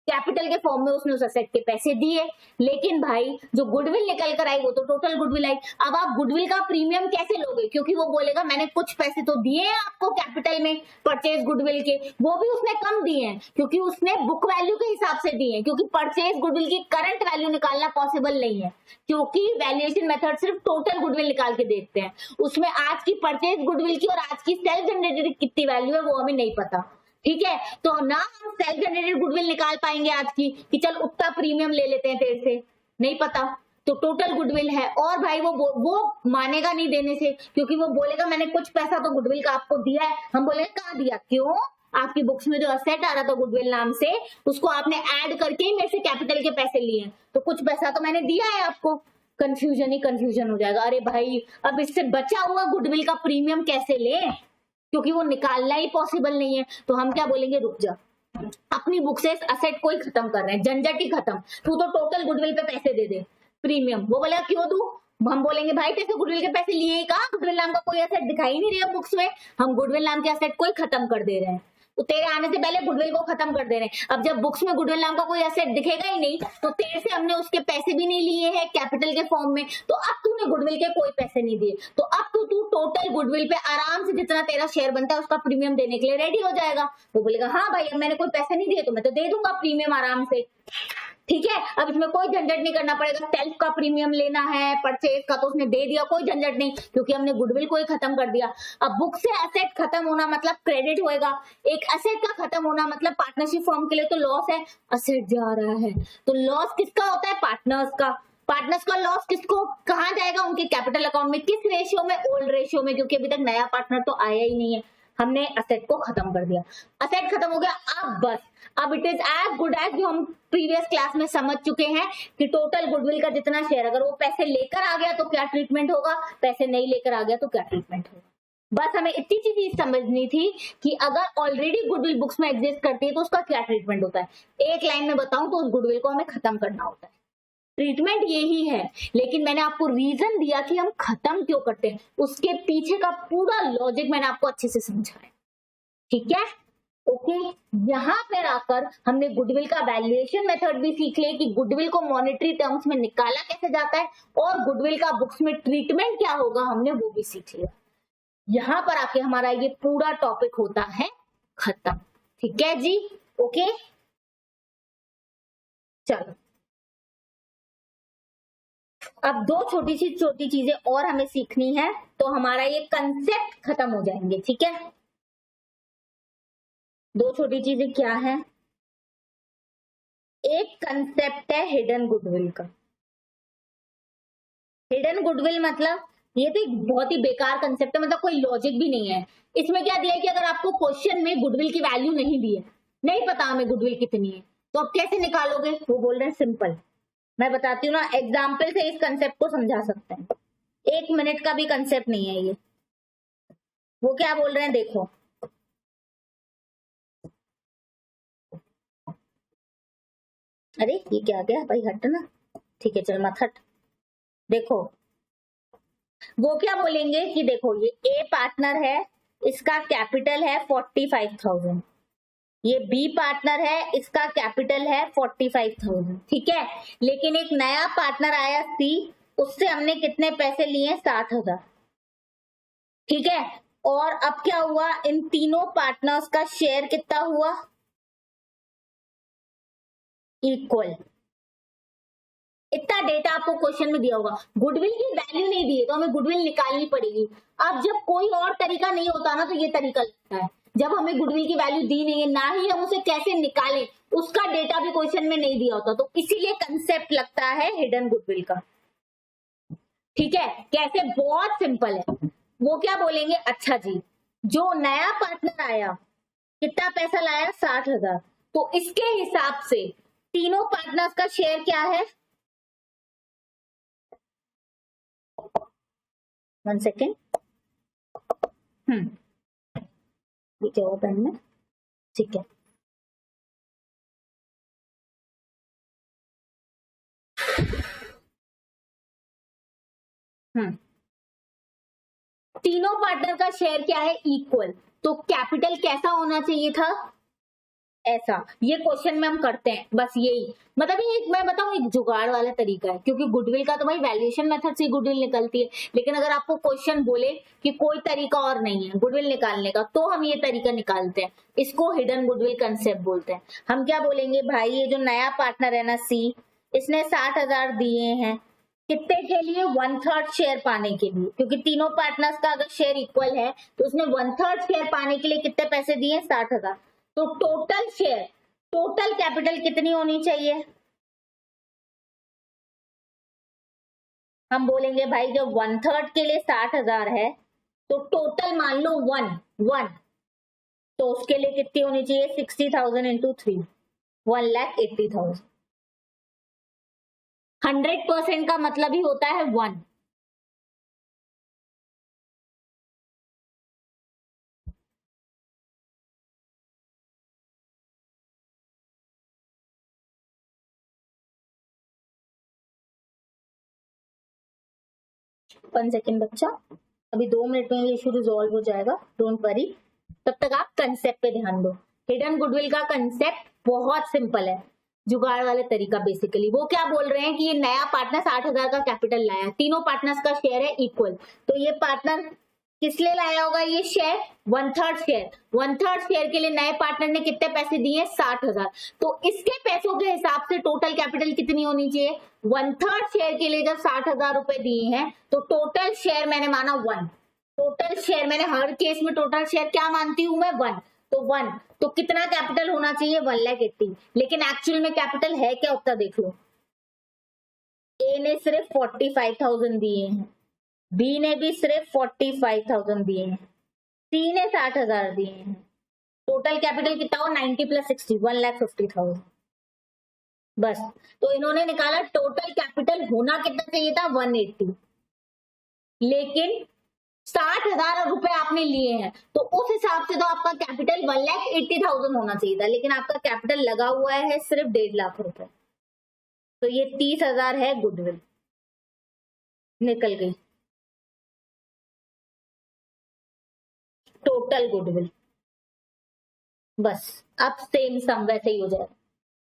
कैपिटल के फॉर्म में उसने उस असेट के पैसे दिए। लेकिन भाई जो गुडविल निकल कर आई वो तो टोटल गुडविल आई। अब आप गुडविल का प्रीमियम कैसे लोगे, क्योंकि वो बोलेगा मैंने कुछ पैसे तो दिए हैं आपको कैपिटल में परचेज गुडविल के, वो भी उसने कम दिए हैं क्योंकि उसने बुक वैल्यू के हिसाब से दिए हैं, क्योंकि परचेज गुडविल की करंट वैल्यू निकालना पॉसिबल नहीं है, क्योंकि वैल्यूएशन मेथड सिर्फ टोटल गुडविल निकाल के देखते हैं, उसमें आज की परचेज गुडविल की और आज की सेल्फ जनरेटेड कितनी वैल्यू है वो हमें नहीं पता। ठीक है, तो ना हम सेल्फ जनरेटेड गुडविल निकाल पाएंगे आज की कि चल उतना प्रीमियम ले लेते हैं तेरे से, नहीं पता, तो टोटल गुडविल है। और भाई वो मानेगा नहीं देने से, क्योंकि वो बोलेगा मैंने कुछ पैसा तो गुडविल का आपको दिया है। हम बोलेंगे कहाँ दिया, क्यों, आपकी बुक्स में जो असेट आ रहा था गुडविल नाम से उसको आपने ऐड करके ही मेरे से कैपिटल के पैसे लिए, तो कुछ पैसा तो मैंने दिया है आपको। कंफ्यूजन ही कंफ्यूजन हो जाएगा, अरे भाई अब इससे बचा हुआ गुडविल का प्रीमियम कैसे ले, क्योंकि वो निकालना ही पॉसिबल नहीं है। तो हम क्या बोलेंगे, रुक जा, अपनी बुक से असेट को ही खत्म कर रहे हैं, झंझट ही खत्म, तू तो टोटल गुडविल पे पैसे दे दे प्रीमियम। वो बोलेगा क्यों दूं, हम बोलेंगे भाई तेरे गुडविल के पैसे लिए का, गुडविल नाम का कोई असेट दिखाई नहीं रहा बुक्स में, हम गुडविल नाम के असेट को ही खत्म कर दे रहे हैं, तो तेरे आने से पहले गुडविल को खत्म कर दे रहे हैं। अब जब बुक्स में गुडविल नाम का कोई एसेट दिखेगा ही नहीं, तो तेरे से हमने उसके पैसे भी नहीं लिए हैं कैपिटल के फॉर्म में, तो अब तूने गुडविल के कोई पैसे नहीं दिए, तो अब तू टोटल गुडविल पे आराम से जितना तेरा शेयर बनता है उसका प्रीमियम देने के लिए रेडी हो जाएगा। वो बोलेगा हाँ भाई अब मैंने कोई पैसे नहीं दिए तो मैं तो दे दूंगा प्रीमियम आराम से। ठीक है, अब इसमें कोई झंझट नहीं करना पड़ेगा, सेल्फ का प्रीमियम लेना है, परचेज का तो उसने दे दिया, कोई झंझट नहीं, क्योंकि हमने गुडविल को ही खत्म कर दिया। अब बुक से एसेट खत्म होना मतलब क्रेडिट होएगा, एक एसेट का खत्म होना मतलब पार्टनरशिप फॉर्म के लिए तो लॉस है, एसेट जा रहा है, तो लॉस किसका होता है, पार्टनर्स का। पार्टनर्स का लॉस किसको, कहाँ जाएगा, उनके कैपिटल अकाउंट में, किस रेशियो में, ओल्ड रेशियो में, क्योंकि अभी तक नया पार्टनर तो आया ही नहीं है, हमने असेट को खत्म कर दिया, असेट खत्म हो गया। अब बस, अब it is as good as जो हम प्रीवियस क्लास में समझ चुके हैं कि टोटल गुडविल का जितना शेयर, अगर वो पैसे लेकर आ गया तो क्या ट्रीटमेंट होगा, पैसे नहीं लेकर आ गया तो क्या ट्रीटमेंट होगा। बस हमें इतनी चीज समझनी थी कि अगर ऑलरेडी गुडविल बुक्स में एग्जिस्ट करती है तो उसका क्या ट्रीटमेंट होता है। एक लाइन में बताऊं तो उस गुडविल को हमें खत्म करना होता है, ट्रीटमेंट यही है, लेकिन मैंने आपको रीजन दिया कि हम खत्म क्यों करते हैं, उसके पीछे का पूरा लॉजिक मैंने आपको अच्छे से समझाया। ठीक है, ओके। यहाँ पर आकर हमने गुडविल का वैल्यूएशन मेथड भी सीख लिया कि गुडविल को मॉनेटरी टर्म्स में निकाला कैसे जाता है और गुडविल का बुक्स में ट्रीटमेंट क्या होगा हमने वो भी सीख लिया। यहाँ पर आके हमारा ये पूरा टॉपिक होता है खत्म। ठीक है जी, ओके। चलो अब दो छोटी चीजें और हमें सीखनी है तो हमारा ये कंसेप्ट खत्म हो जाएंगे। ठीक है, दो छोटी चीजें क्या है, एक कंसेप्ट है हिडन गुडविल का। हिडन गुडविल मतलब ये तो एक बहुत ही बेकार कंसेप्ट है, मतलब कोई लॉजिक भी नहीं है इसमें। क्या दिया है कि अगर आपको क्वेश्चन में गुडविल की वैल्यू नहीं दी है, नहीं पता हमें गुडविल कितनी है, तो आप कैसे निकालोगे। वो बोल रहे हैं सिंपल, मैं बताती हूँ ना, एग्जाम्पल से इस कंसेप्ट को समझा सकते हैं, 1 मिनट का भी कंसेप्ट नहीं है ये। वो क्या बोल रहे हैं देखो, अरे ये क्या गया भाई, हट ना, ठीक है चल मत हट। देखो वो क्या बोलेंगे कि देखो ये ए पार्टनर है, इसका कैपिटल है 45,000, ये बी पार्टनर है, इसका कैपिटल है 45,000। ठीक है, लेकिन एक नया पार्टनर आया सी, उससे हमने कितने पैसे लिए, 60,000। ठीक है, और अब क्या हुआ, इन तीनों पार्टनर्स का शेयर कितना हुआ, इक्वल। इतना डेटा आपको क्वेश्चन में दिया होगा, गुडविल की वैल्यू नहीं दी है तो हमें गुडविल निकालनी पड़ेगी। अब जब कोई और तरीका नहीं होता ना तो ये तरीका लगता है, जब हमें गुडविल की वैल्यू दी नहीं है, ना ही हम उसे कैसे निकालें उसका डेटा भी क्वेश्चन में नहीं दिया होता, तो इसीलिए कंसेप्ट लगता है हिडन गुडविल का। ठीक है, कैसे, बहुत सिंपल है। वो क्या बोलेंगे, अच्छा जी जो नया पार्टनर आया कितना पैसा लाया, 60,000, तो इसके हिसाब से तीनों पार्टनर्स का शेयर क्या है, 1 सेकेंड, ये क्या हुआ पेन में, ठीक है, तीनों पार्टनर का शेयर क्या है, इक्वल, तो कैपिटल कैसा होना चाहिए था, ऐसा। ये क्वेश्चन में हम करते हैं बस यही, मतलब ये मैं बताऊं एक जुगाड़ वाला तरीका है, क्योंकि गुडविल का तो भाई वैल्यूएशन मेथड से गुडविल निकलती है, लेकिन अगर आपको क्वेश्चन बोले कि कोई तरीका और नहीं है गुडविल निकालने का, तो हम ये तरीका निकालते हैं, इसको हिडन गुडविल कंसेप्ट बोलते हैं। हम क्या बोलेंगे भाई, ये जो नया पार्टनर है ना सी, इसने 60,000 दिए हैं, कितने के लिए, 1/3 शेयर पाने के लिए, क्योंकि तीनों पार्टनर्स का अगर शेयर इक्वल है तो उसने 1/3 शेयर पाने के लिए कितने पैसे दिए, 60,000। तो टोटल शेयर, टोटल कैपिटल कितनी होनी चाहिए, हम बोलेंगे भाई जब 1/3 के लिए 60,000 है तो टोटल मान लो 1, तो उसके लिए कितनी होनी चाहिए, 60,000 इंटू 3, 1,80,000। 100% का मतलब ही होता है 1। वन सेकेंड बच्चा, अभी 2 मिनट में ये इशू रिजॉल्व हो जाएगा, डोंट वरी, तब तक आप कंसेप्ट पे ध्यान दो। हिडन गुडविल का कंसेप्ट बहुत सिंपल है, जुगाड़ वाले तरीका बेसिकली। वो क्या बोल रहे हैं कि ये नया पार्टनर 60,000 का कैपिटल लाया, तीनों पार्टनर्स का शेयर है इक्वल, तो ये पार्टनर किस लिए लाया होगा ये शेयर, 1/3 शेयर, 1/3 शेयर के लिए नए पार्टनर ने कितने पैसे दिए, 60,000, तो इसके पैसों के हिसाब से टोटल कैपिटल कितनी होनी चाहिए, 1/3 शेयर के लिए जब 60,000 रुपए दिए हैं तो टोटल शेयर मैंने माना 1, टोटल शेयर मैंने हर केस में टोटल शेयर क्या मानती हूं मैं, 1, तो 1, तो कितना कैपिटल होना चाहिए, 1,80,000, लेकिन एक्चुअल में कैपिटल है क्या उतना देख लो, ए ने सिर्फ 45,000 दिए हैं, बी ने भी सिर्फ 45,000 दिए हैं, सी ने 60,000 दिए हैं, टोटल कैपिटल कितना हो, 90 + 60, 1,50,000 बस। तो इन्होंने निकाला टोटल कैपिटल होना कितना चाहिए था, 180, लेकिन 60,000 रुपए आपने लिए हैं तो उस हिसाब से तो आपका कैपिटल 1,80,000 होना चाहिए था, लेकिन आपका कैपिटल लगा हुआ है सिर्फ 1.5 लाख रुपए, तो ये 30,000 है गुडविल, निकल गई टोटल गुडविल। बस अब सेम सम वैसे ही हो जाएगा।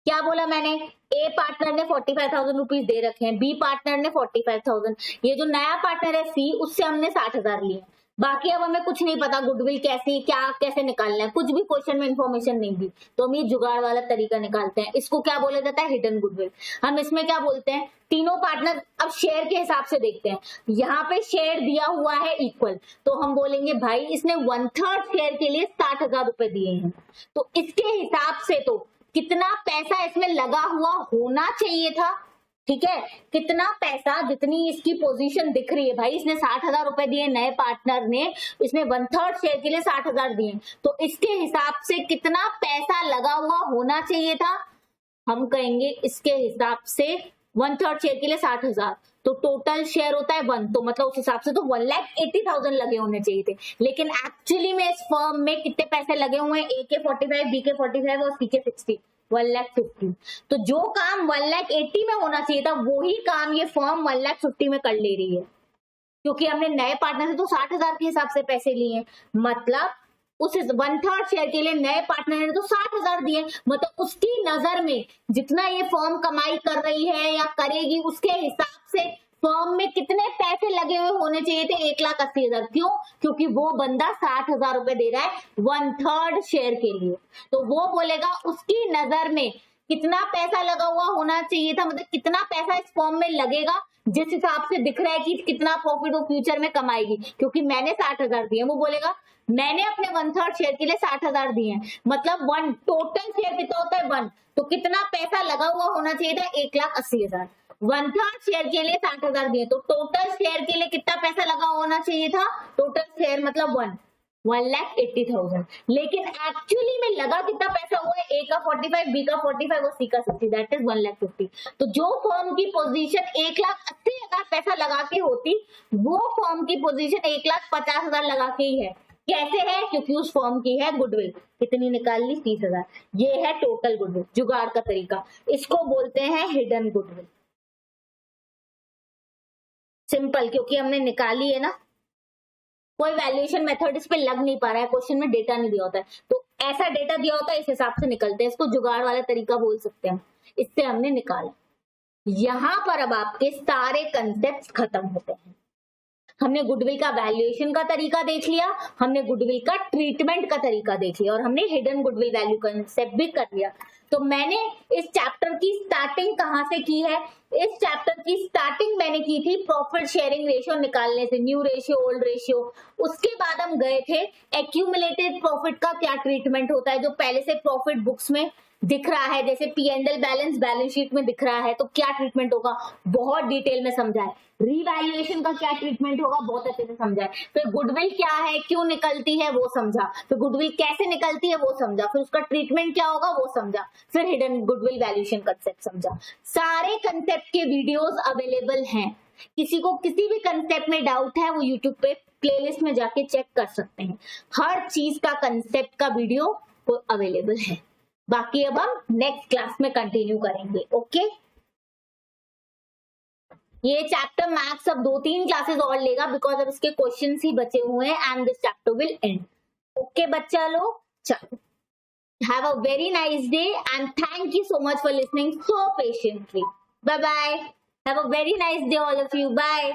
क्या बोला मैंने, ए पार्टनर ने 45,000 रुपीज दे रखे हैं, बी पार्टनर ने 45,000, ये जो नया पार्टनर है सी, उससे हमने 60,000 लिए, बाकी अब हमें कुछ नहीं पता गुडविल कैसे निकालना है, कुछ भी क्वेश्चन में इंफॉर्मेशन नहीं दी, तो हम ये जुगाड़ वाला तरीका निकालते हैं, इसको क्या बोला जाता है, हिडन गुडविल। हम इसमें क्या बोलते हैं, तीनों पार्टनर, अब शेयर के हिसाब से देखते हैं, यहाँ पे शेयर दिया हुआ है इक्वल, तो हम बोलेंगे भाई इसने 1/3 शेयर के लिए 60,000 रुपए दिए हैं, तो इसके हिसाब से तो कितना पैसा इसमें लगा हुआ होना चाहिए था, ठीक है, कितना पैसा, जितनी इसकी पोजीशन दिख रही है भाई, इसने 60,000 रुपए दिए, नए पार्टनर ने इसमें 1/3 शेयर के लिए 60,000 दिए, तो इसके हिसाब से कितना पैसा लगा हुआ होना चाहिए था, हम कहेंगे इसके हिसाब से 1/3 शेयर के लिए 60,000, तो टोटल शेयर होता है 1, तो मतलब उस हिसाब से तो 1,80,000 लगे होने चाहिए थे, लेकिन एक्चुअली में इस फर्म में कितने पैसे लगे हुए हैं, ए के 45, बी के 45 और सी के 60, 1,50,000, तो जो काम 1,80,000 में होना चाहिए था वही काम ये फर्म 1,50,000 में कर ले रही है, क्योंकि हमने नए पार्टनर से तो 60,000 के हिसाब से पैसे लिए, मतलब उस 1/3 शेयर के लिए नए पार्टनर ने तो 60,000 दिए, मतलब उसकी नजर में जितना ये फर्म कमाई कर रही है या करेगी उसके हिसाब से फर्म में कितने पैसे लगे हुए होने चाहिए थे, 1,80,000, क्यों, क्योंकि वो बंदा 60,000 रुपए दे रहा है 1/3 शेयर के लिए, तो वो बोलेगा उसकी नजर में कितना पैसा लगा हुआ होना चाहिए था, मतलब कितना पैसा इस फर्म में लगेगा जिस हिसाब से दिख रहा है कि कितना प्रॉफिट वो फ्यूचर में कमाएगी, क्योंकि मैंने 60,000 दिए, वो बोलेगा मैंने अपने 1/3 शेयर के लिए 60,000 दिए हैं, मतलब 1 टोटल शेयर कितना होता है 1, तो कितना पैसा लगा हुआ होना चाहिए था, 1,80,000, 1/3 शेयर के लिए 60,000 दिए, तो टोटल शेयर के लिए कितना पैसा लगा होना चाहिए था? टोटल शेयर मतलब 1,80,000, लेकिन एक्चुअली में लगा कितना पैसा हुआ है? ए का 45, बी का 45 और सी का 60, दैट इज 1,50,000। तो जो फॉर्म की पोजीशन 1,80,000 पैसा लगा के होती, वो फॉर्म की पोजीशन 1,50,000 लगा के ही है। कैसे है? क्योंकि उस फॉर्म की है गुडविल। कितनी निकाल ली? 30,000। ये है टोटल गुडविल, जुगाड़ का तरीका। इसको बोलते हैं हिडन गुडविल। सिंपल, क्योंकि हमने निकाली है ना, कोई वैल्यूएशन मेथड इस पे लग नहीं पा रहा है, क्वेश्चन में डेटा नहीं दिया होता है, तो ऐसा डेटा दिया होता है, इस हिसाब से निकलते हैं। इसको जुगाड़ वाला तरीका बोल सकते हैं। इससे हमने निकाला। यहां पर अब आपके सारे कंसेप्ट खत्म होते हैं। हमने गुडविल का वैल्यूएशन का तरीका देख लिया, हमने गुडविल का ट्रीटमेंट का तरीका देख लिया, और हमने हिडन गुडविल वैल्यू कंसेप्ट भी कर लिया। तो मैंने इस चैप्टर की स्टार्टिंग कहां से की है? इस चैप्टर की स्टार्टिंग मैंने की थी प्रॉफिट शेयरिंग रेशियो निकालने से, न्यू रेशियो, ओल्ड रेशियो। उसके बाद हम गए थे एक्यूमुलेटेड प्रॉफिट का क्या ट्रीटमेंट होता है, जो पहले से प्रॉफिट बुक्स में दिख रहा है, जैसे P&L बैलेंस बैलेंस शीट में दिख रहा है, तो क्या ट्रीटमेंट होगा, बहुत डिटेल में समझा है। रीवैल्यूएशन का क्या ट्रीटमेंट होगा, बहुत अच्छे से समझा है। फिर गुडविल क्या है, क्यों निकलती है, वो समझा। फिर गुडविल कैसे निकलती है, वो समझा। फिर उसका ट्रीटमेंट क्या होगा, वो समझा। फिर हिडन गुडविल वैल्यूएशन कंसेप्ट समझा। सारे कंसेप्ट के वीडियोस अवेलेबल हैं। किसी को किसी भी कंसेप्ट में डाउट है, वो यूट्यूब पे प्लेलिस्ट में जाके चेक कर सकते हैं। हर चीज का कंसेप्ट का वीडियो अवेलेबल है। बाकी अब हम नेक्स्ट क्लास में कंटिन्यू करेंगे। ओके, ये चैप्टर मैथ्स अब 2-3 क्लासेस और लेगा, बिकॉज अब इसके क्वेश्चंस ही बचे हुए हैं and this chapter will end. Okay बच्चा लोग, चलो, have a very nice day and thank you so much for listening so patiently. Bye bye, have a very nice day all of you, bye.